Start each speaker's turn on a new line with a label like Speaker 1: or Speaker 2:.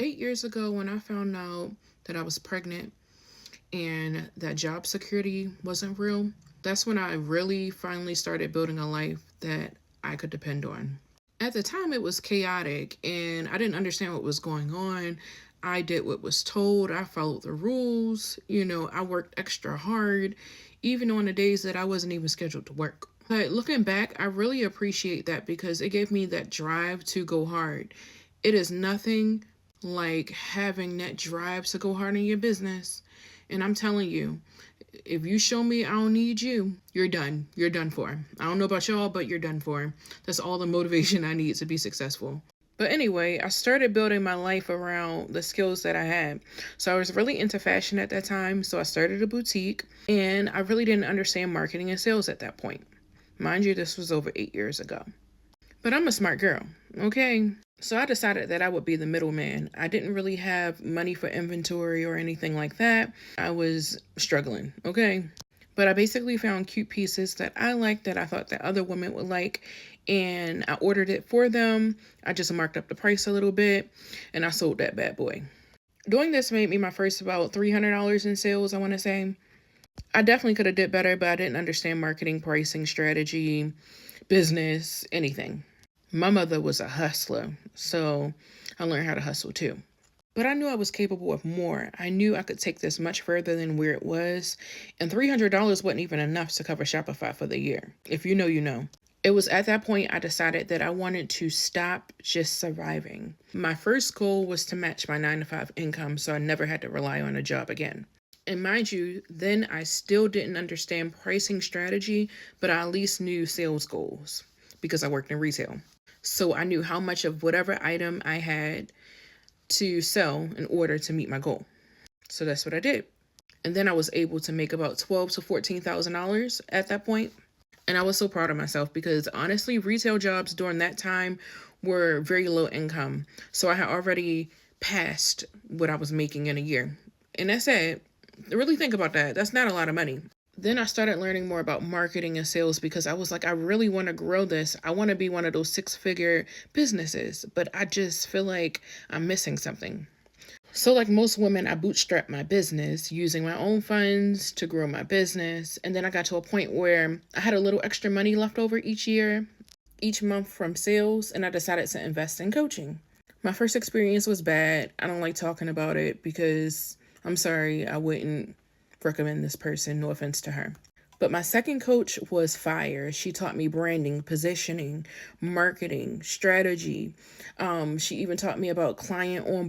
Speaker 1: 8 years ago, when I found out that I was pregnant and that job security wasn't real, that's when I really finally started building a life that I could depend on. At the time, it was chaotic and I didn't understand what was going on. I did what was told, I followed the rules, I worked extra hard, even on the days that I wasn't even scheduled to work. But looking back, I really appreciate that because it gave me that drive to go hard. It is nothing like having that drive to go hard in your business. And I'm telling you, if you show me I don't need you, you're done. You're done for. I don't know about y'all, but you're done for. That's all the motivation I need to be successful. But anyway, I started building my life around the skills that I had. So I was really into fashion at that time. So I started a boutique and I really didn't understand marketing and sales at that point. Mind you, this was over 8 years ago. But I'm a smart girl, okay? So I decided that I would be the middleman. I didn't really have money for inventory or anything like that. I was struggling, okay? But I basically found cute pieces that I liked that I thought that other women would like, and I ordered it for them. I just marked up the price a little bit, and I sold that bad boy. Doing this made me my first about $300 in sales, I want to say. I definitely could have did better, but I didn't understand marketing, pricing, strategy, business, anything. My mother was a hustler, so I learned how to hustle too. But I knew I was capable of more. I knew I could take this much further than where it was, and $300 wasn't even enough to cover Shopify for the year. If you know, you know. It was at that point I decided that I wanted to stop just surviving. My first goal was to match my 9 to 5 income so I never had to rely on a job again. And mind you, then I still didn't understand pricing strategy, but I at least knew sales goals because I worked in retail. So I knew how much of whatever item I had to sell in order to meet my goal. So that's what I did. And then I was able to make about $12,000 to $14,000 at that point. And I was so proud of myself because honestly, retail jobs during that time were very low income. So I had already passed what I was making in a year. And that's it. Really think about that. That's not a lot of money. Then I started learning more about marketing and sales because I was like, I really want to grow this. I want to be one of those 6-figure businesses, but I just feel like I'm missing something. So, like most women, I bootstrapped my business using my own funds to grow my business. And then I got to a point where I had a little extra money left over each month from sales, and I decided to invest in coaching. My first experience was bad. I don't like talking about it because I'm sorry, I wouldn't recommend this person, no offense to her. But my second coach was fire. She taught me branding, positioning, marketing, strategy. She even taught me about client